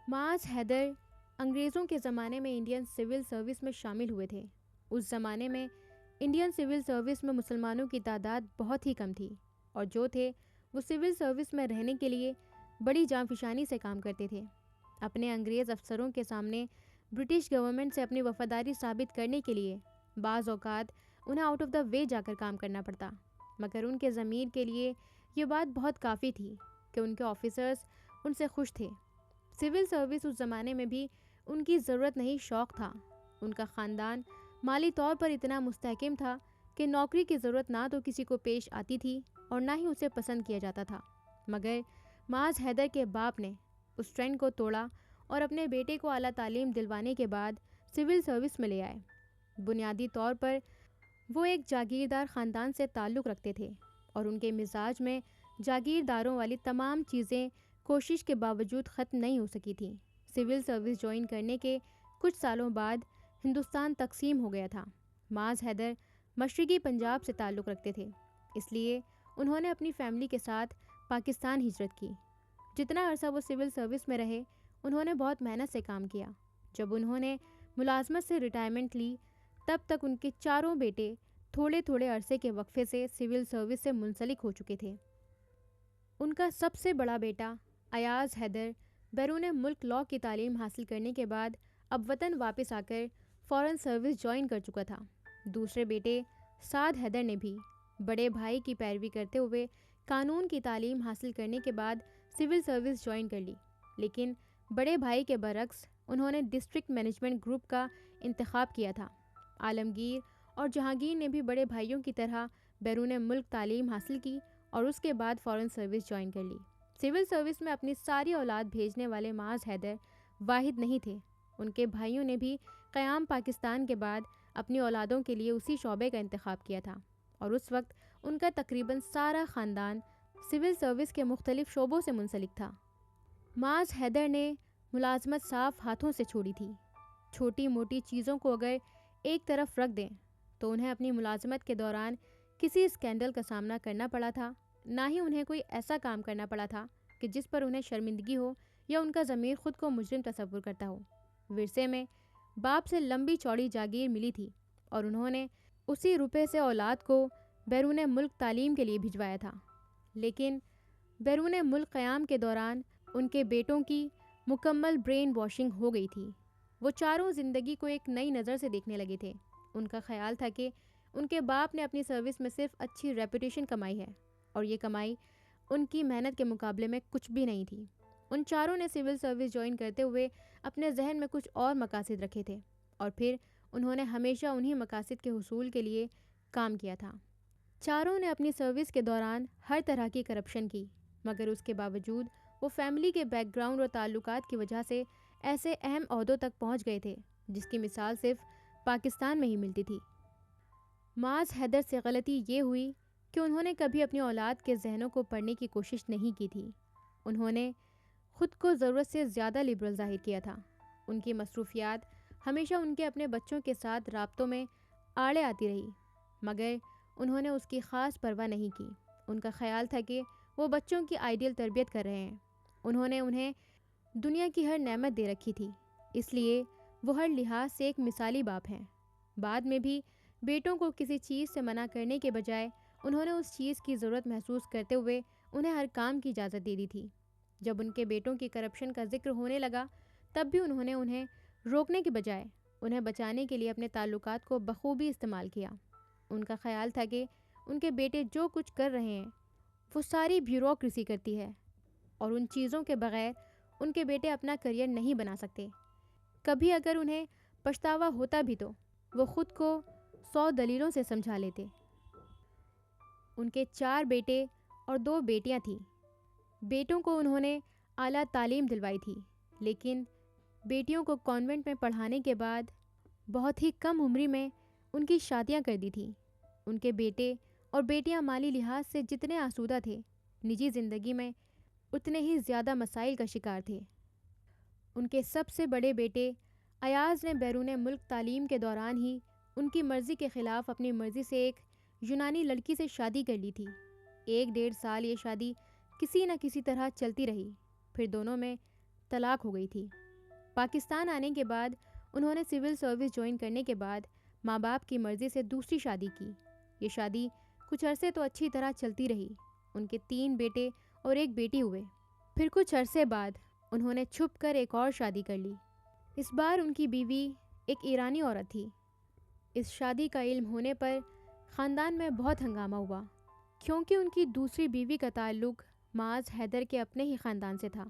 معاذ حیدر انگریزوں کے زمانے میں انڈین سول سروس میں شامل ہوئے تھے۔ اس زمانے میں انڈین سول سروس میں مسلمانوں کی تعداد بہت ہی کم تھی، اور جو تھے وہ سول سروس میں رہنے کے لیے بڑی جانفشانی سے کام کرتے تھے۔ اپنے انگریز افسروں کے سامنے برٹش گورنمنٹ سے اپنی وفاداری ثابت کرنے کے لیے بعض اوقات انہیں آؤٹ آف دا وے جا کر کام کرنا پڑتا، مگر ان کے ضمیر کے لیے یہ بات بہت کافی تھی کہ ان کے آفیسرز ان سے خوش تھے۔ سول سروس اس زمانے میں بھی ان کی ضرورت نہیں، شوق تھا۔ ان کا خاندان مالی طور پر اتنا مستحکم تھا کہ نوکری کی ضرورت نہ تو کسی کو پیش آتی تھی اور نہ ہی اسے پسند کیا جاتا تھا، مگر معاذ حیدر کے باپ نے اس ٹرینڈ کو توڑا اور اپنے بیٹے کو اعلیٰ تعلیم دلوانے کے بعد سول سروس میں لے آئے۔ بنیادی طور پر وہ ایک جاگیردار خاندان سے تعلق رکھتے تھے اور ان کے مزاج میں جاگیرداروں والی تمام چیزیں کوشش کے باوجود ختم نہیں ہو سکی تھیں۔ سول سروس جوائن کرنے کے کچھ سالوں بعد ہندوستان تقسیم ہو گیا تھا۔ معاذ حیدر مشرقی پنجاب سے تعلق رکھتے تھے، اس لیے انہوں نے اپنی فیملی کے ساتھ پاکستان ہجرت کی۔ جتنا عرصہ وہ سول سروس میں رہے انہوں نے بہت محنت سے کام کیا۔ جب انہوں نے ملازمت سے ریٹائرمنٹ لی تب تک ان کے چاروں بیٹے تھوڑے تھوڑے عرصے کے وقفے سے سول سروس سے منسلک ہو چکے تھے۔ ان کا سب سے بڑا بیٹا ایاز حیدر بیرون ملک لاء کی تعلیم حاصل کرنے کے بعد اب وطن واپس آ کر فورن سروس جوائن کر چکا تھا۔ دوسرے بیٹے سعد حیدر نے بھی بڑے بھائی کی پیروی کرتے ہوئے قانون کی تعلیم حاصل کرنے کے بعد سول سروس جوائن کر لی، لیکن بڑے بھائی کے برعکس انہوں نے ڈسٹرکٹ مینجمنٹ گروپ کا انتخاب کیا تھا۔ عالمگیر اور جہانگیر نے بھی بڑے بھائیوں کی طرح بیرون ملک تعلیم حاصل کی اور اس کے بعد فورن سروس جوائن کر لی۔ سول سروس میں اپنی ساری اولاد بھیجنے والے معاذ حیدر واحد نہیں تھے، ان کے بھائیوں نے بھی قیام پاکستان کے بعد اپنی اولادوں کے لیے اسی شعبے کا انتخاب کیا تھا، اور اس وقت ان کا تقریباً سارا خاندان سول سروس کے مختلف شعبوں سے منسلک تھا۔ معاذ حیدر نے ملازمت صاف ہاتھوں سے چھوڑی تھی۔ چھوٹی موٹی چیزوں کو اگر ایک طرف رکھ دیں تو انہیں اپنی ملازمت کے دوران کسی اسکینڈل کا سامنا کرنا پڑا تھا، نہ ہی انہیں کوئی ایسا کام کرنا پڑا تھا کہ جس پر انہیں شرمندگی ہو یا ان کا ضمیر خود کو مجرم تصور کرتا ہو۔ ورثے میں باپ سے لمبی چوڑی جاگیر ملی تھی اور انہوں نے اسی روپے سے اولاد کو بیرون ملک تعلیم کے لیے بھجوایا تھا، لیکن بیرون ملک قیام کے دوران ان کے بیٹوں کی مکمل برین واشنگ ہو گئی تھی۔ وہ چاروں زندگی کو ایک نئی نظر سے دیکھنے لگے تھے۔ ان کا خیال تھا کہ ان کے باپ نے اپنی سروس میں صرف اچھی ریپوٹیشن کمائی ہے، اور یہ کمائی ان کی محنت کے مقابلے میں کچھ بھی نہیں تھی۔ ان چاروں نے سول سروس جوائن کرتے ہوئے اپنے ذہن میں کچھ اور مقاصد رکھے تھے، اور پھر انہوں نے ہمیشہ انہی مقاصد کے حصول کے لیے کام کیا تھا۔ چاروں نے اپنی سروس کے دوران ہر طرح کی کرپشن کی، مگر اس کے باوجود وہ فیملی کے بیک گراؤنڈ اور تعلقات کی وجہ سے ایسے اہم عہدوں تک پہنچ گئے تھے جس کی مثال صرف پاکستان میں ہی ملتی تھی۔ معاذ حیدر سے غلطی یہ ہوئی کہ انہوں نے کبھی اپنی اولاد کے ذہنوں کو پڑھنے کی کوشش نہیں کی تھی۔ انہوں نے خود کو ضرورت سے زیادہ لبرل ظاہر کیا تھا۔ ان کی مصروفیات ہمیشہ ان کے اپنے بچوں کے ساتھ رابطوں میں آڑے آتی رہی، مگر انہوں نے اس کی خاص پرواہ نہیں کی۔ ان کا خیال تھا کہ وہ بچوں کی آئیڈیل تربیت کر رہے ہیں۔ انہوں نے انہیں دنیا کی ہر نعمت دے رکھی تھی، اس لیے وہ ہر لحاظ سے ایک مثالی باپ ہیں۔ بعد میں بھی بیٹوں کو کسی چیز سے منع کرنے کے بجائے انہوں نے اس چیز کی ضرورت محسوس کرتے ہوئے انہیں ہر کام کی اجازت دے دی تھی۔ جب ان کے بیٹوں کی کرپشن کا ذکر ہونے لگا تب بھی انہوں نے انہیں روکنے کے بجائے انہیں بچانے کے لیے اپنے تعلقات کو بخوبی استعمال کیا۔ ان کا خیال تھا کہ ان کے بیٹے جو کچھ کر رہے ہیں وہ ساری بیوروکریسی کرتی ہے، اور ان چیزوں کے بغیر ان کے بیٹے اپنا کریئر نہیں بنا سکتے۔ کبھی اگر انہیں پچھتاوا ہوتا بھی تو وہ خود کو 100 دلیلوں سے سمجھا لیتے۔ ان کے 4 بیٹے اور 2 بیٹیاں تھیں۔ بیٹوں کو انہوں نے اعلیٰ تعلیم دلوائی تھی، لیکن بیٹیوں کو کانوینٹ میں پڑھانے کے بعد بہت ہی کم عمری میں ان کی شادیاں کر دی تھیں۔ ان کے بیٹے اور بیٹیاں مالی لحاظ سے جتنے آسودہ تھے، نجی زندگی میں اتنے ہی زیادہ مسائل کا شکار تھے۔ ان کے سب سے بڑے بیٹے ایاز نے بیرون ملک تعلیم کے دوران ہی ان کی مرضی کے خلاف اپنی مرضی سے ایک یونانی لڑکی سے شادی کر لی تھی۔ 1 ڈیڑھ سال یہ شادی کسی نہ کسی طرح چلتی رہی، پھر دونوں میں طلاق ہو گئی تھی۔ پاکستان آنے کے بعد انہوں نے سول سروس جوائن کرنے کے بعد ماں باپ کی مرضی سے دوسری شادی کی۔ یہ شادی کچھ عرصے تو اچھی طرح چلتی رہی۔ ان کے 3 بیٹے اور 1 بیٹی ہوئے۔ پھر کچھ عرصے بعد انہوں نے چھپ کر ایک اور شادی کر لی۔ اس بار ان کی بیوی ایک ایرانی عورت تھی۔ اس شادی کا علم ہونے پر خاندان میں بہت ہنگامہ ہوا، کیونکہ ان کی دوسری بیوی کا تعلق معاذ حیدر کے اپنے ہی خاندان سے تھا۔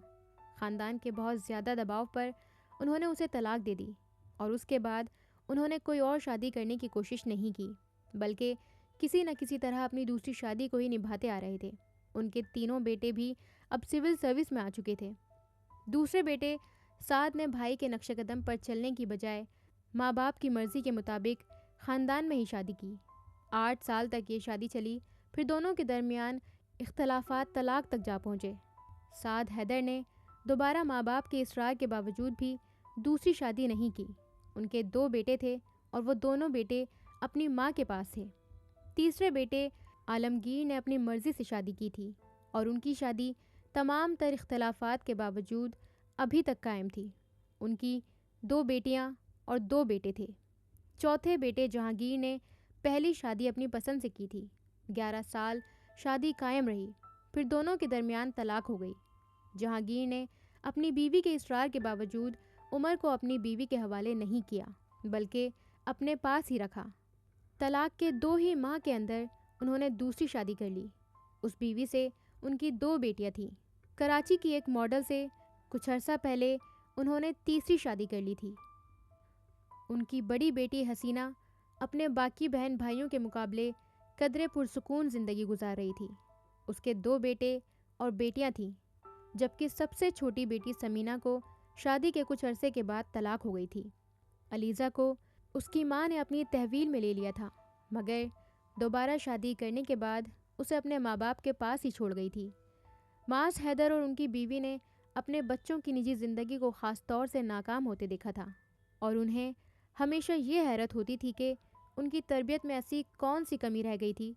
خاندان کے بہت زیادہ دباؤ پر انہوں نے اسے طلاق دے دی، اور اس کے بعد انہوں نے کوئی اور شادی کرنے کی کوشش نہیں کی، بلکہ کسی نہ کسی طرح اپنی دوسری شادی کو ہی نبھاتے آ رہے تھے۔ ان کے تینوں بیٹے بھی اب سول سروس میں آ چکے تھے۔ دوسرے بیٹے سعد نے بھائی کے نقش قدم پر چلنے کی بجائے ماں باپ کی مرضی کے مطابق خاندان میں ہی شادی کی۔ 8 سال تک یہ شادی چلی، پھر دونوں کے درمیان اختلافات طلاق تک جا پہنچے۔ سعد حیدر نے دوبارہ ماں باپ کے اصرار کے باوجود بھی دوسری شادی نہیں کی۔ ان کے 2 بیٹے تھے اور وہ دونوں بیٹے اپنی ماں کے پاس تھے۔ تیسرے بیٹے عالمگیر نے اپنی مرضی سے شادی کی تھی، اور ان کی شادی تمام تر اختلافات کے باوجود ابھی تک قائم تھی۔ ان کی 2 بیٹیاں اور 2 بیٹے تھے۔ چوتھے بیٹے جہانگیر نے پہلی شادی اپنی پسند سے کی تھی۔ 11 سال شادی قائم رہی، پھر دونوں کے درمیان طلاق ہو گئی۔ جہانگیر نے اپنی بیوی کے اصرار کے باوجود عمر کو اپنی بیوی کے حوالے نہیں کیا، بلکہ اپنے پاس ہی رکھا۔ طلاق کے 2 ہی ماہ کے اندر انہوں نے دوسری شادی کر لی۔ اس بیوی سے ان کی 2 بیٹیاں تھیں۔ کراچی کی ایک ماڈل سے کچھ عرصہ پہلے انہوں نے تیسری شادی کر لی تھی۔ ان کی بڑی بیٹی حسینہ اپنے باقی بہن بھائیوں کے مقابلے قدرے پرسکون زندگی گزار رہی تھی۔ اس کے 2 بیٹے اور بیٹیاں تھیں، جبکہ سب سے چھوٹی بیٹی سمینہ کو شادی کے کچھ عرصے کے بعد طلاق ہو گئی تھی۔ علیزہ کو اس کی ماں نے اپنی تحویل میں لے لیا تھا، مگر دوبارہ شادی کرنے کے بعد اسے اپنے ماں باپ کے پاس ہی چھوڑ گئی تھی۔ معاذ حیدر اور ان کی بیوی نے اپنے بچوں کی نجی زندگی کو خاص طور سے ناکام ہوتے دیکھا تھا، اور انہیں ہمیشہ یہ حیرت ہوتی تھی کہ ان کی تربیت میں ایسی کون سی کمی رہ گئی تھی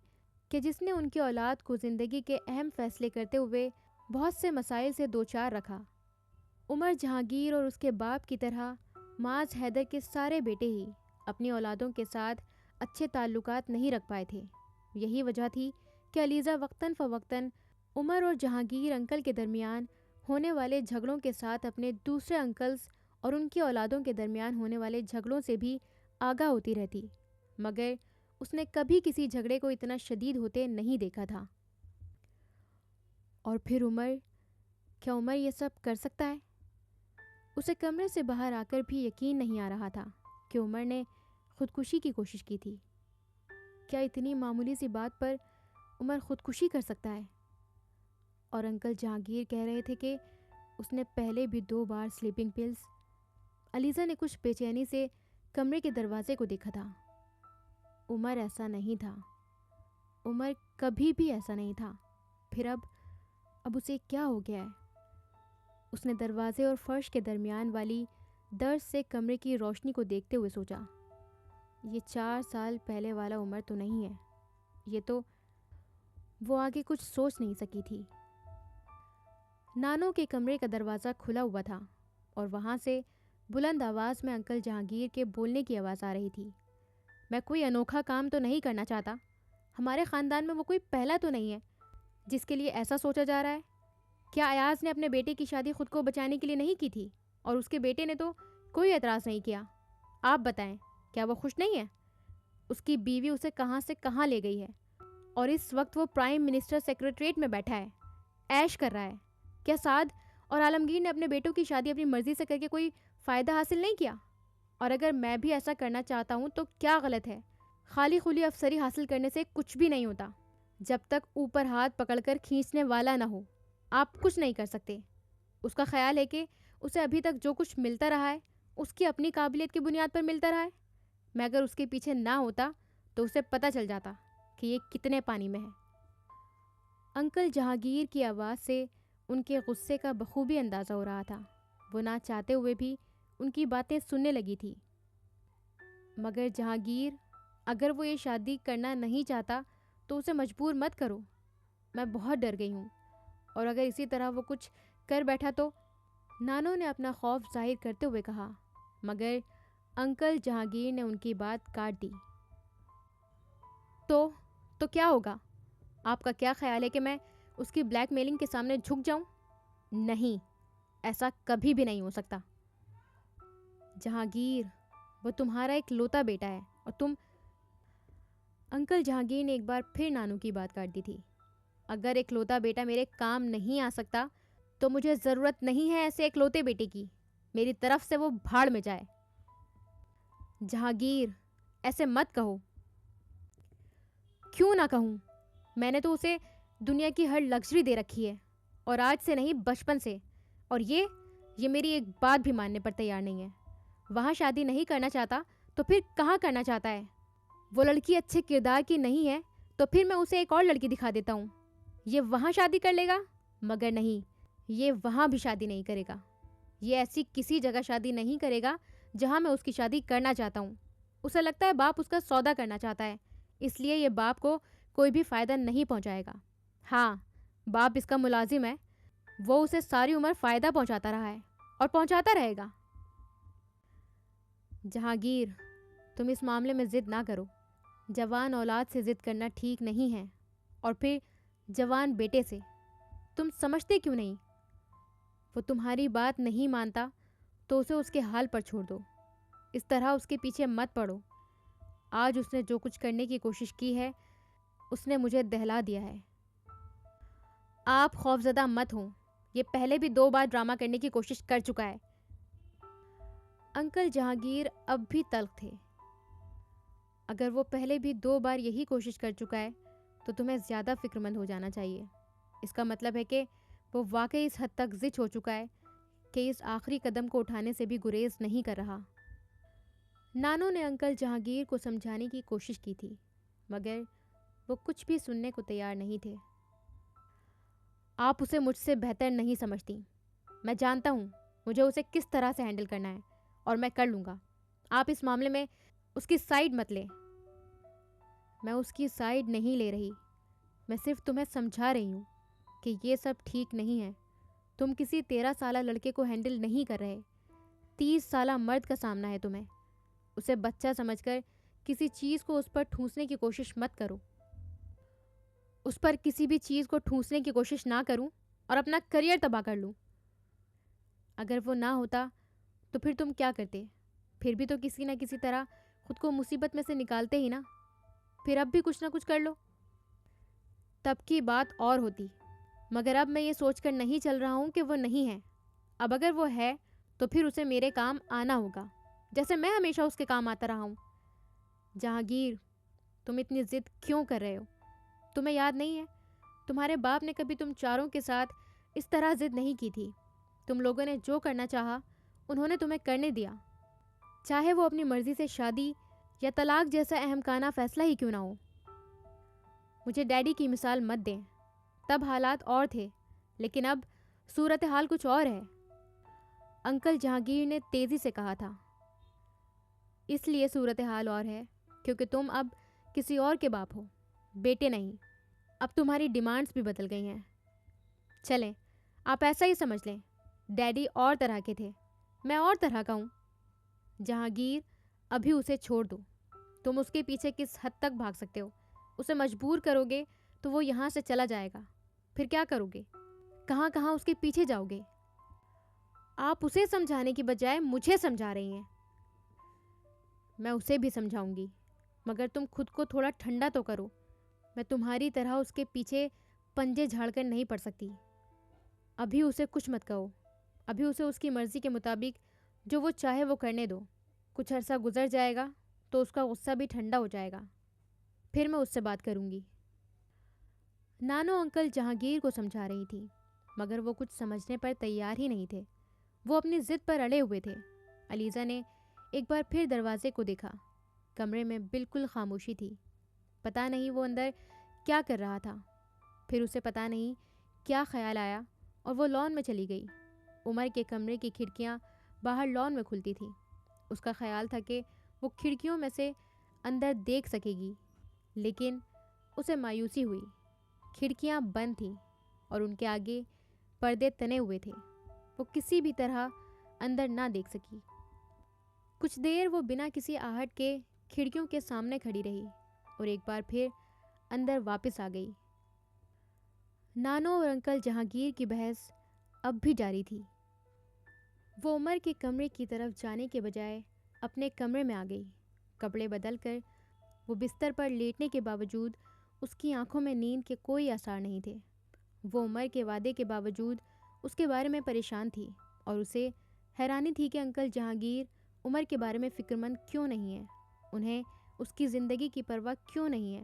کہ جس نے ان کی اولاد کو زندگی کے اہم فیصلے کرتے ہوئے بہت سے مسائل سے دوچار رکھا۔ عمر جہانگیر اور اس کے باپ کی طرح معاذ حیدر کے سارے بیٹے ہی اپنی اولادوں کے ساتھ اچھے تعلقات نہیں رکھ پائے تھے۔ یہی وجہ تھی کہ علیزہ وقتاً فوقتاً عمر اور جہانگیر انکل کے درمیان ہونے والے جھگڑوں کے ساتھ اپنے دوسرے انکلز اور ان کی اولادوں کے درمیان ہونے والے جھگڑوں سے بھی آگاہ ہوتی رہتی، مگر اس نے کبھی کسی جھگڑے کو اتنا شدید ہوتے نہیں دیکھا تھا۔ اور پھر کیا عمر یہ سب کر سکتا ہے؟ اسے کمرے سے باہر آ کر بھی یقین نہیں آ رہا تھا کہ عمر نے خودکشی کی کوشش کی تھی۔ کیا اتنی معمولی سی بات پر عمر خودکشی کر سکتا ہے؟ اور انکل جہانگیر کہہ رہے تھے کہ اس نے پہلے بھی 2 بار سلیپنگ پلز۔ علیزہ نے کچھ بے چینی سے کمرے کے دروازے کو دیکھا تھا۔ عمر ایسا نہیں تھا، عمر کبھی بھی ایسا نہیں تھا۔ پھر اب اسے کیا ہو گیا ہے؟ اس نے دروازے اور فرش کے درمیان والی درز سے کمرے کی روشنی کو دیکھتے ہوئے سوچا، یہ 4 سال پہلے والا عمر تو نہیں ہے، یہ تو… وہ آگے کچھ سوچ نہیں سکی تھی۔ نانو کے کمرے کا دروازہ کھلا ہوا تھا، اور وہاں سے بلند آواز میں انکل جہانگیر کے بولنے کی آواز آ رہی تھی۔ میں کوئی انوکھا کام تو نہیں کرنا چاہتا، ہمارے خاندان میں وہ کوئی پہلا تو نہیں ہے جس کے لیے ایسا سوچا جا رہا ہے۔ کیا ایاز نے اپنے بیٹے کی شادی خود کو بچانے کے لیے نہیں کی تھی، اور اس کے بیٹے نے تو کوئی اعتراض نہیں کیا؟ آپ بتائیں، کیا وہ خوش نہیں ہے؟ اس کی بیوی اسے کہاں سے کہاں لے گئی ہے، اور اس وقت وہ پرائم منسٹر سیکریٹریٹ میں بیٹھا ہے، عیش کر رہا ہے۔ کیا سعد اور عالمگیر نے اپنے بیٹوں کی شادی اپنی مرضی سے کر کے کوئی فائدہ حاصل نہیں کیا؟ اور اگر میں بھی ایسا کرنا چاہتا ہوں تو کیا غلط ہے؟ خالی خلی افسری حاصل کرنے سے کچھ بھی نہیں ہوتا۔ جب تک اوپر ہاتھ پکڑ کر کھینچنے والا نہ ہو، آپ کچھ نہیں کر سکتے۔ اس کا خیال ہے کہ اسے ابھی تک جو کچھ ملتا رہا ہے اس کی اپنی قابلیت کی بنیاد پر ملتا رہا ہے۔ میں اگر اس کے پیچھے نہ ہوتا تو اسے پتہ چل جاتا کہ یہ کتنے پانی میں ہے۔ انکل جہانگیر کی آواز سے ان کے غصے کا بخوبی اندازہ ہو رہا تھا۔ وہ نہ چاہتے ہوئے بھی ان کی باتیں سننے لگی تھی۔ مگر جہانگیر، اگر وہ یہ شادی کرنا نہیں چاہتا تو اسے مجبور مت کرو۔ میں بہت ڈر گئی ہوں، اور اگر اسی طرح وہ کچھ کر بیٹھا تو نانو نے اپنا خوف ظاہر کرتے ہوئے کہا، مگر انکل جہانگیر نے ان کی بات کاٹ دی۔ تو کیا ہوگا؟ آپ کا کیا خیال ہے کہ میں اس کی بلیک میلنگ کے سامنے جھک جاؤں؟ نہیں، ایسا کبھی بھی نہیں ہو سکتا۔ جہانگیر، وہ تمہارا ایک لوتا بیٹا ہے اور تم… انکل جہانگیر نے ایک بار پھر نانو کی بات کاٹ دی تھی۔ اگر ایک لوتا بیٹا میرے کام نہیں آ سکتا تو مجھے ضرورت نہیں ہے ایسے ایک لوتے بیٹے کی۔ میری طرف سے وہ بھاڑ میں جائے۔ جہانگیر، ایسے مت کہو۔ کیوں نہ کہوں؟ میں نے تو اسے دنیا کی ہر لگژری دے رکھی ہے، اور آج سے نہیں، بچپن سے۔ اور یہ میری ایک بات بھی ماننے پر تیار نہیں ہے۔ وہاں شادی نہیں کرنا چاہتا تو پھر کہاں کرنا چاہتا ہے؟ وہ لڑکی اچھے کردار کی نہیں ہے تو پھر میں اسے ایک اور لڑکی دکھا دیتا ہوں۔ یہ وہاں شادی کر لے گا، مگر نہیں، یہ وہاں بھی شادی نہیں کرے گا۔ یہ ایسی کسی جگہ شادی نہیں کرے گا جہاں میں اس کی شادی کرنا چاہتا ہوں۔ اسے لگتا ہے باپ اس کا سودا کرنا چاہتا ہے، اس لیے یہ باپ کو کوئی بھی فائدہ نہیں پہنچائے گا۔ ہاں، باپ اس کا ملازم ہے، وہ اسے ساری عمر فائدہ پہنچاتا رہا ہے اور پہنچاتا رہے گا۔ جہانگیر، تم اس معاملے میں ضد نہ کرو۔ جوان اولاد سے ضد کرنا ٹھیک نہیں ہے، اور پھر جوان بیٹے سے۔ تم سمجھتے کیوں نہیں؟ وہ تمہاری بات نہیں مانتا تو اسے اس کے حال پر چھوڑ دو۔ اس طرح اس کے پیچھے مت پڑو۔ آج اس نے جو کچھ کرنے کی کوشش کی ہے، اس نے مجھے دہلا دیا ہے۔ آپ خوفزدہ مت ہوں، یہ پہلے بھی 2 بار ڈرامہ کرنے کی کوشش کر چکا ہے۔ انکل جہانگیر اب بھی تلخ تھے۔ اگر وہ پہلے بھی 2 بار یہی کوشش کر چکا ہے تو تمہیں زیادہ فکر مند ہو جانا چاہیے۔ اس کا مطلب ہے کہ وہ واقعی اس حد تک ضد ہو چکا ہے کہ اس آخری قدم کو اٹھانے سے بھی گریز نہیں کر رہا۔ نانو نے انکل جہانگیر کو سمجھانے کی کوشش کی تھی، مگر وہ کچھ بھی سننے کو تیار نہیں تھے۔ آپ اسے مجھ سے بہتر نہیں سمجھتی۔ میں جانتا ہوں مجھے اسے کس طرح سے ہینڈل کرنا ہے، اور میں کر لوں گا۔ آپ اس معاملے میں اس کی سائیڈ مت لیں۔ میں اس کی سائیڈ نہیں لے رہی، میں صرف تمہیں سمجھا رہی ہوں کہ یہ سب ٹھیک نہیں ہے۔ تم کسی 13 سالہ لڑکے کو ہینڈل نہیں کر رہے، 30 سالہ مرد کا سامنا ہے تمہیں۔ اسے بچہ سمجھ کر کسی چیز کو اس پر ٹھونسنے کی کوشش مت کرو۔ اس پر کسی بھی چیز کو ٹھونسنے کی کوشش نہ کروں اور اپنا کریئر تباہ کر لوں۔ اگر وہ نہ ہوتا تو پھر تم کیا کرتے؟ پھر بھی تو کسی نہ کسی طرح خود کو مصیبت میں سے نکالتے ہی نا۔ پھر اب بھی کچھ نہ کچھ کر لو۔ تب کی بات اور ہوتی، مگر اب میں یہ سوچ کر نہیں چل رہا ہوں کہ وہ نہیں ہے۔ اب اگر وہ ہے تو پھر اسے میرے کام آنا ہوگا، جیسے میں ہمیشہ اس کے کام آتا رہا ہوں۔ جہانگیر، تم اتنی ضد کیوں کر رہے ہو؟ تمہیں یاد نہیں ہے تمہارے باپ نے کبھی تم چاروں کے ساتھ اس طرح ضد نہیں کی تھی۔ تم لوگوں نے جو کرنا چاہا انہوں نے تمہیں کرنے دیا، چاہے وہ اپنی مرضی سے شادی یا طلاق جیسا اہم فیصلہ ہی کیوں نہ ہو۔ مجھے ڈیڈی کی مثال مت دیں، تب حالات اور تھے، لیکن اب صورتحال کچھ اور ہے۔ انکل جہانگیر نے تیزی سے کہا تھا۔ اس لیے صورتحال اور ہے کیونکہ تم اب کسی اور کے باپ ہو، بیٹے نہیں۔ اب تمہاری ڈیمانڈز بھی بدل گئی ہیں۔ چلیں، آپ ایسا ہی سمجھ لیں، ڈیڈی اور طرح کے تھے، میں اور طرح کا ہوں۔ جہانگیر، ابھی اسے چھوڑ دو۔ تم اس کے پیچھے کس حد تک بھاگ سکتے ہو؟ اسے مجبور کرو گے تو وہ یہاں سے چلا جائے گا، پھر کیا کرو گے؟ کہاں کہاں اس کے پیچھے جاؤ گے؟ آپ اسے سمجھانے کی بجائے مجھے سمجھا رہی ہیں۔ میں اسے بھی سمجھاؤں گی، مگر تم خود کو تھوڑا ٹھنڈا تو کرو۔ میں تمہاری طرح اس کے پیچھے پنجے جھاڑ کر نہیں پڑ سکتی۔ ابھی اسے کچھ مت کہو، ابھی اسے اس کی مرضی کے مطابق جو وہ چاہے وہ کرنے دو۔ کچھ عرصہ گزر جائے گا تو اس کا غصہ بھی ٹھنڈا ہو جائے گا، پھر میں اس سے بات کروں گی۔ نانو انکل جہانگیر کو سمجھا رہی تھی، مگر وہ کچھ سمجھنے پر تیار ہی نہیں تھے۔ وہ اپنی ضد پر اڑے ہوئے تھے۔ علیزہ نے ایک بار پھر دروازے کو دیکھا۔ کمرے میں بالکل خاموشی تھی۔ پتہ نہیں وہ اندر کیا کر رہا تھا۔ پھر اسے پتہ نہیں کیا خیال آیا اور وہ لان میں چلی گئی۔ عمر کے کمرے کی کھڑکیاں باہر لان میں کھلتی تھیں۔ اس کا خیال تھا کہ وہ کھڑکیوں میں سے اندر دیکھ سکے گی، لیکن اسے مایوسی ہوئی۔ کھڑکیاں بند تھیں اور ان کے آگے پردے تنے ہوئے تھے۔ وہ کسی بھی طرح اندر نہ دیکھ سکی۔ کچھ دیر وہ بنا کسی آہٹ کے کھڑکیوں کے سامنے کھڑی رہی اور ایک بار پھر اندر واپس آ گئی۔ نانو اور انکل جہانگیر کی بحث اب بھی جاری تھی۔ وہ عمر کے کمرے کی طرف جانے کے بجائے اپنے کمرے میں آ گئی۔ کپڑے بدل کر وہ بستر پر لیٹنے کے باوجود اس کی آنکھوں میں نیند کے کوئی آثار نہیں تھے۔ وہ عمر کے وعدے کے باوجود اس کے بارے میں پریشان تھی اور اسے حیرانی تھی کہ انکل جہانگیر عمر کے بارے میں فکر مند کیوں نہیں ہے، انہیں اس کی زندگی کی پرواہ کیوں نہیں ہے۔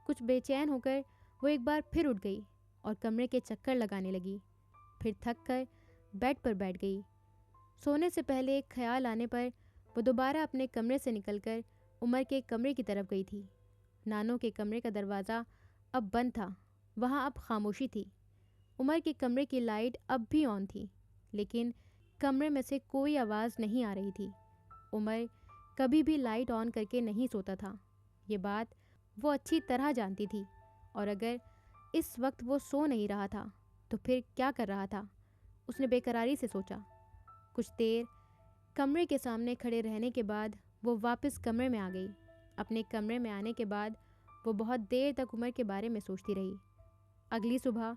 کچھ بے چین ہو کر وہ ایک بار پھر اٹھ گئی اور کمرے کے چکر لگانے لگی، پھر تھک کر بیڈ پر بیٹھ گئی۔ سونے سے پہلے ایک خیال آنے پر وہ دوبارہ اپنے کمرے سے نکل کر عمر کے کمرے کی طرف گئی تھی۔ نانو کے کمرے کا دروازہ اب بند تھا، وہاں اب خاموشی تھی۔ عمر کے کمرے کی لائٹ اب بھی آن تھی، لیکن کمرے میں سے کوئی آواز نہیں آ رہی تھی۔ عمر کبھی بھی لائٹ آن کر کے نہیں سوتا تھا، یہ بات وہ اچھی طرح جانتی تھی، اور اگر اس وقت وہ سو نہیں رہا تھا تو پھر کیا کر رہا تھا؟ اس نے بے قراری سے سوچا۔ کچھ دیر کمرے کے سامنے کھڑے رہنے کے بعد وہ واپس کمرے میں آ گئی۔ اپنے کمرے میں آنے کے بعد وہ بہت دیر تک عمر کے بارے میں سوچتی رہی۔ اگلی صبح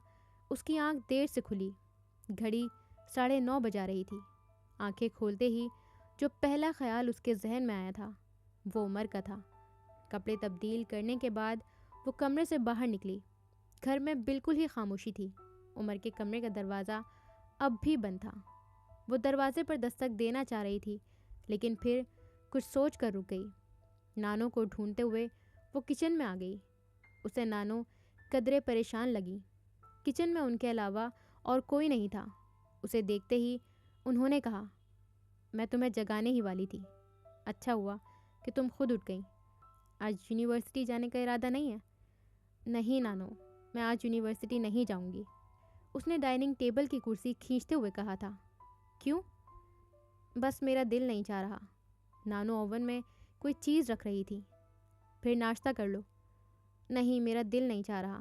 اس کی آنکھ دیر سے کھلی، گھڑی 9:30 بجا رہی تھی۔ آنکھیں کھولتے ہی جو پہلا خیال اس کے ذہن میں آیا تھا وہ عمر کا تھا۔ کپڑے تبدیل کرنے کے بعد وہ کمرے سے باہر نکلی۔ گھر میں بالکل ہی خاموشی تھی۔ عمر کے کمرے کا دروازہ اب بھی بند تھا۔ وہ دروازے پر دستک دینا چاہ رہی تھی، لیکن پھر کچھ سوچ کر رک گئی۔ نانو کو ڈھونڈتے ہوئے وہ کچن میں آ گئی۔ اسے نانو قدرے پریشان لگی۔ کچن میں ان کے علاوہ اور کوئی نہیں تھا۔ اسے دیکھتے ہی انہوں نے کہا، میں تمہیں جگانے ہی والی تھی، اچھا ہوا کہ تم خود اٹھ گئیں۔ آج یونیورسٹی جانے کا ارادہ نہیں ہے؟ نہیں نانو، میں آج یونیورسٹی نہیں جاؤں گی، اس نے ڈائننگ ٹیبل کی کرسی کھینچتے ہوئے کہا تھا۔ کیوں؟ بس میرا دل نہیں چاہ رہا۔ نانو اوون میں کوئی چیز رکھ رہی تھی۔ پھر ناشتہ کر لو۔ نہیں، میرا دل نہیں چاہ رہا،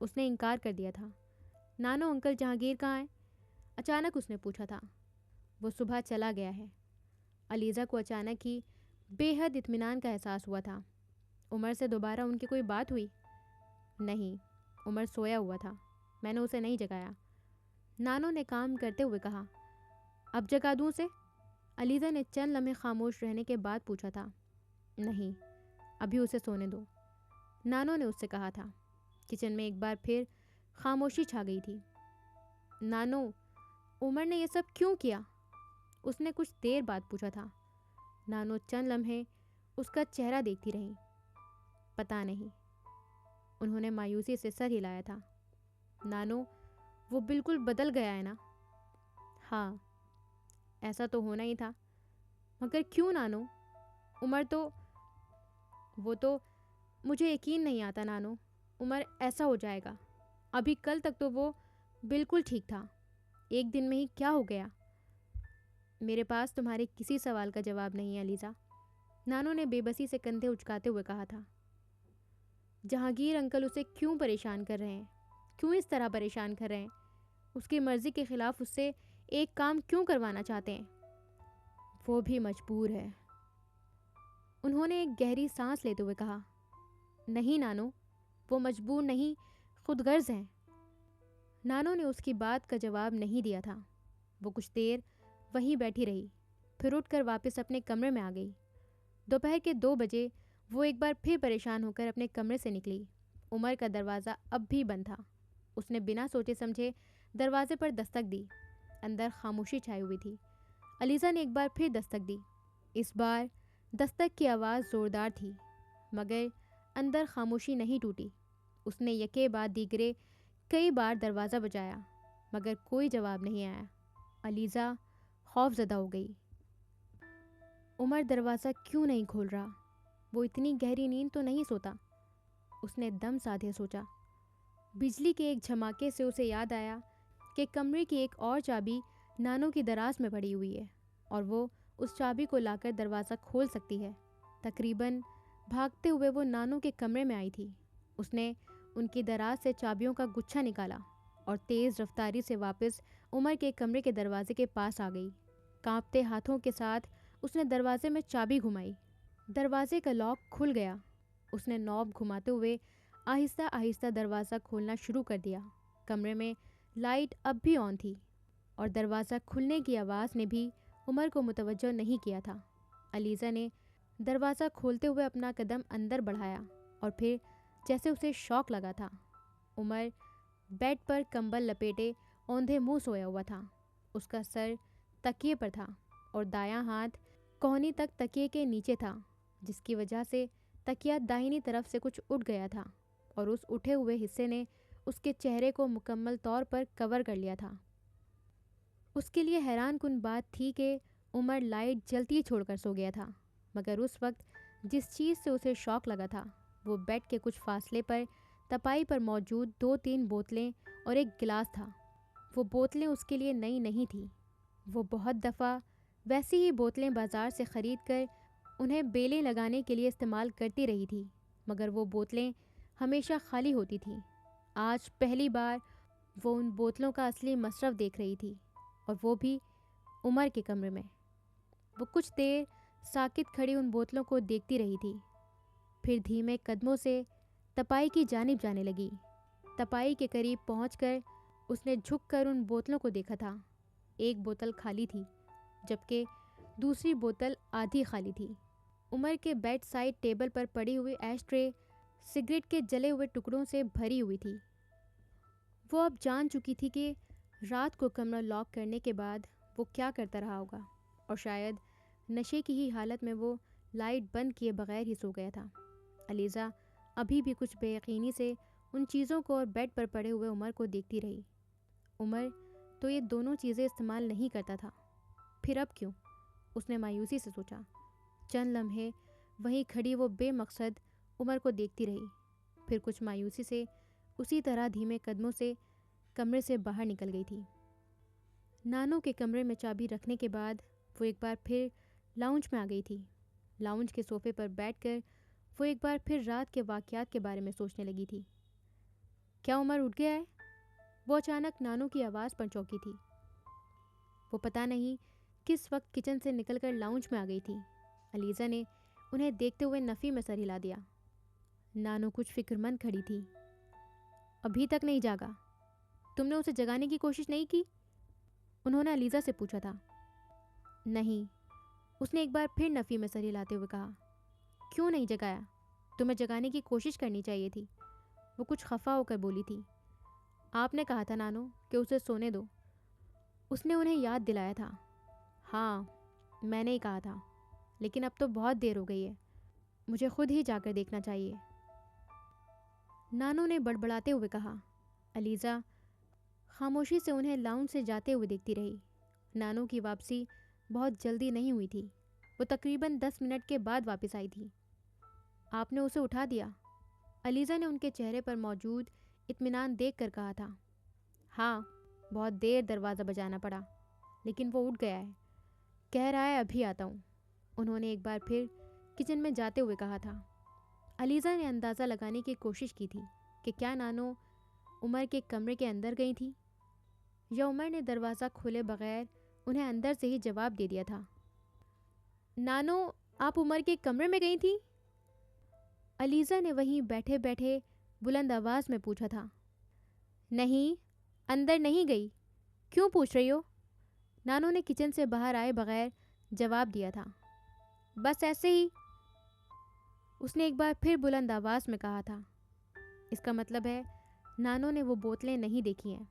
اس نے انکار کر دیا تھا۔ نانو انکل جہانگیر کہاں ہیں؟ اچانک اس نے پوچھا تھا۔ وہ صبح چلا گیا ہے۔ علیزہ کو اچانک ہی بے حد اطمینان کا احساس ہوا تھا۔ عمر سے دوبارہ ان کی کوئی بات ہوئی؟ نہیں، عمر سویا ہوا تھا، میں نے اسے نہیں جگایا، نانو نے کام کرتے ہوئے کہا۔ اب جگا دوں اسے؟ علیزہ نے چند لمحے خاموش رہنے کے بعد پوچھا تھا۔ نہیں، ابھی اسے سونے دو، نانو نے اس سے کہا تھا۔ کچن میں ایک بار پھر خاموشی چھا گئی تھی۔ نانو، عمر نے یہ سب کیوں کیا؟ اس نے کچھ دیر بعد پوچھا تھا۔ نانو چند لمحے اس کا چہرہ دیکھتی رہیں۔ پتہ نہیں، انہوں نے مایوسی سے سر ہلایا تھا۔ نانو، وہ بالکل بدل گیا ہے نا؟ ہاں، ایسا تو ہونا ہی تھا، مگر کیوں نانو؟ عمر تو وہ تو مجھے یقین نہیں آتا نانو، عمر ایسا ہو جائے گا۔ ابھی کل تک تو وہ بالکل ٹھیک تھا، ایک دن میں ہی کیا ہو گیا؟ میرے پاس تمہارے کسی سوال کا جواب نہیں ہے علیزہ، نانو نے بے بسی سے کندھے اچکاتے ہوئے کہا تھا۔ جہانگیر انکل اسے کیوں پریشان کر رہے ہیں؟ کیوں اس طرح پریشان کر رہے ہیں؟ اس کی مرضی کے خلاف اس سے ایک کام کیوں کروانا چاہتے ہیں؟ وہ بھی مجبور ہے، انہوں نے ایک گہری سانس لیتے ہوئے کہا۔ نہیں نانو، وہ مجبور نہیں، خود غرض ہیں۔ نانو نے اس کی بات کا جواب نہیں دیا تھا۔ وہ کچھ دیر وہیں بیٹھی رہی، پھر اٹھ کر واپس اپنے کمرے میں آ گئی۔ دوپہر کے 2 بجے وہ ایک بار پھر پریشان ہو کر اپنے کمرے سے نکلی۔ عمر کا دروازہ اب بھی بند تھا۔ اس نے بنا سوچے سمجھے دروازے پر دستک دی۔ اندر خاموشی چھائی ہوئی تھی۔ علیزہ نے ایک بار پھر دستک دی۔ اس بار دستک کی آواز زوردار تھی، مگر اندر خاموشی نہیں ٹوٹی۔ اس نے یکے بعد دیگرے کئی بار دروازہ بجایا، مگر کوئی جواب نہیں آیا۔ علیزہ خوف زدہ ہو گئی۔ عمر دروازہ کیوں نہیں کھول رہا؟ وہ اتنی گہری نیند تو نہیں سوتا؟ اس نے دم سادھے سوچا۔ بجلی کے ایک جھماکے سے اسے یاد آیا کہ کمرے کی ایک اور چابی نانو کی دراز میں پڑی ہوئی ہے، اور وہ اس چابی کو لا کر دروازہ کھول سکتی ہے۔ تقریباً بھاگتے ہوئے وہ نانو کے کمرے میں آئی تھی۔ اس نے ان کی دراز سے چابیوں کا گچھا نکالا اور تیز رفتاری سے واپس عمر کے کمرے کے دروازے کے پاس آ گئی۔ کانپتے ہاتھوں کے ساتھ اس نے دروازے میں چابی گھمائی۔ دروازے کا لاک کھل گیا۔ اس نے نوب گھماتے ہوئے آہستہ آہستہ دروازہ کھولنا شروع کر دیا۔ کمرے میں لائٹ اب بھی آن تھی اور دروازہ کھلنے کی آواز نے بھی عمر کو متوجہ نہیں کیا تھا۔ علیزہ نے دروازہ کھولتے ہوئے اپنا قدم اندر بڑھایا اور پھر جیسے اسے شوق لگا تھا، عمر بیڈ پر کمبل لپیٹے اوندھے منہ سویا ہوا تھا۔ اس کا سر تکیے پر تھا اور دایاں ہاتھ کوہنی تک تکیے کے نیچے تھا، جس کی وجہ سے تکیہ داہنی طرف سے کچھ اٹھ گیا تھا اور اس اٹھے ہوئے حصے نے اس کے چہرے کو مکمل طور پر کور کر لیا تھا۔ اس کے لیے حیران کن بات تھی کہ عمر لائٹ جلتی چھوڑ کر سو گیا تھا، مگر اس وقت جس چیز سے اسے شوق لگا تھا وہ بیڈ کے کچھ فاصلے پر تپائی پر موجود 2-3 بوتلیں اور ایک گلاس تھا۔ وہ بوتلیں اس کے لیے نئی نہیں تھیں۔ وہ بہت دفعہ ویسی ہی بوتلیں بازار سے خرید کر انہیں بیلیں لگانے کے لیے استعمال کرتی رہی تھی، مگر وہ بوتلیں ہمیشہ خالی ہوتی تھیں۔ آج پہلی بار وہ ان بوتلوں کا اصلی مصرف دیکھ رہی تھی، اور وہ بھی عمر کے کمرے میں۔ وہ کچھ دیر ساکت کھڑی ان بوتلوں کو دیکھتی رہی تھی، پھر دھیمے قدموں سے تپائی کی جانب جانے لگی۔ تپائی کے قریب پہنچ کر اس نے جھک کر ان بوتلوں کو دیکھا تھا۔ ایک بوتل خالی تھی، جبکہ دوسری بوتل آدھی خالی تھی۔ عمر کے بیڈ سائڈ ٹیبل پر پڑی ہوئی ایش ٹرے سگریٹ کے جلے ہوئے ٹکڑوں سے بھری ہوئی تھی۔ وہ اب جان چکی تھی کہ رات کو کمرہ لاک کرنے کے بعد وہ کیا کرتا رہا ہوگا، اور شاید نشے کی ہی حالت میں وہ لائٹ بند کیے بغیر ہی سو گیا تھا۔ علیزہ ابھی بھی کچھ بے یقینی سے ان چیزوں کو اور بیڈ پر پڑے ہوئے عمر کو دیکھتی رہی۔ عمر تو یہ دونوں چیزیں استعمال نہیں کرتا تھا، پھر اب کیوں؟ اس نے مایوسی سے سوچا۔ چند لمحے وہیں کھڑی وہ بے مقصد عمر کو دیکھتی رہی، پھر کچھ مایوسی سے اسی طرح دھیمے قدموں سے کمرے سے باہر نکل گئی تھی۔ نانو کے کمرے میں چابی رکھنے کے بعد وہ ایک بار پھر لاؤنج میں آ گئی تھی۔ لاؤنج کے صوفے پر بیٹھ کر وہ ایک بار پھر رات کے واقعات کے بارے میں سوچنے لگی تھی۔ کیا عمر اٹھ گیا ہے؟ وہ اچانک نانو کی آواز پر چونکی تھی۔ وہ پتہ نہیں کس وقت کچن سے نکل کر لاؤنج میں آ گئی تھی۔ علیزہ نے انہیں دیکھتے ہوئے نفی میں سر ہلا دیا۔ نانو کچھ فکر مند کھڑی تھی۔ ابھی تک نہیں جاگا؟ تم نے اسے جگانے کی کوشش نہیں کی؟ انہوں نے علیزہ سے پوچھا تھا۔ نہیں، اس نے ایک بار پھر نفی میں سر ہلاتے ہوئے کہا۔ کیوں نہیں جگایا؟ تمہیں جگانے کی کوشش کرنی چاہیے تھی۔ وہ کچھ خفا ہو کر بولی تھی۔ آپ نے کہا تھا نانو کہ اسے سونے دو، اس نے انہیں یاد دلایا تھا۔ ہاں، میں نے ہی کہا تھا، لیکن اب تو بہت دیر ہو گئی ہے، مجھے خود ہی جا کر دیکھنا چاہیے، نانو نے بڑبڑاتے ہوئے کہا۔ علیزہ خاموشی سے انہیں لاؤنج سے جاتے ہوئے دیکھتی رہی۔ نانو کی واپسی بہت جلدی نہیں ہوئی تھی، وہ تقریباً 10 منٹ کے بعد واپس آئی تھی۔ آپ نے اسے اٹھا دیا؟ علیزہ نے ان کے چہرے پر موجود اطمینان دیکھ کر کہا تھا۔ ہاں، بہت دیر دروازہ بجانا پڑا، لیکن وہ اٹھ گیا ہے، کہہ رہا ہے ابھی آتا ہوں، انہوں نے ایک بار پھر کچن میں جاتے ہوئے کہا تھا۔ علیزہ نے اندازہ لگانے کی کوشش کی تھی کہ کیا نانو عمر کے کمرے کے اندر گئی تھی، یا عمر نے دروازہ کھولے بغیر انہیں اندر سے ہی جواب دے دیا تھا۔ نانو، آپ عمر کے کمرے میں گئی تھی؟ علیزہ نے وہیں بیٹھے بیٹھے بلند آواز میں پوچھا تھا۔ نہیں، اندر نہیں گئی۔ کیوں پوچھ رہی ہو؟ نانو نے کچن سے باہر آئے بغیر جواب دیا تھا۔ بس ایسے ہی، اس نے ایک بار پھر بلند آواز میں کہا تھا۔ اس کا مطلب ہے نانو نے وہ بوتلیں نہیں دیکھی ہیں۔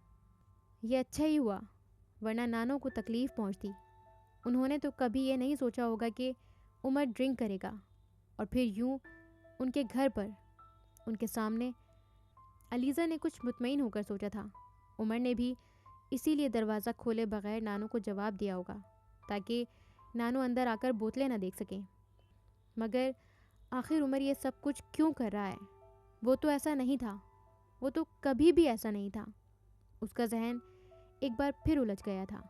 یہ اچھا ہی ہوا، ورنہ نانو کو تکلیف پہنچتی۔ انہوں نے تو کبھی یہ نہیں سوچا ہوگا کہ عمر ڈرنک کرے گا، اور پھر یوں ان کے گھر پر، ان کے سامنے۔ علیزہ نے کچھ مطمئن ہو کر سوچا تھا عمر نے بھی اسی لیے دروازہ کھولے بغیر نانو کو جواب دیا ہوگا، تاکہ نانو اندر آ کر بوتلیں نہ دیکھ سکیں۔ مگر آخر عمر یہ سب کچھ کیوں کر رہا ہے؟ وہ تو ایسا نہیں تھا، وہ تو کبھی بھی ایسا نہیں تھا۔ اس کا ذہن ایک بار پھر الجھ گیا تھا۔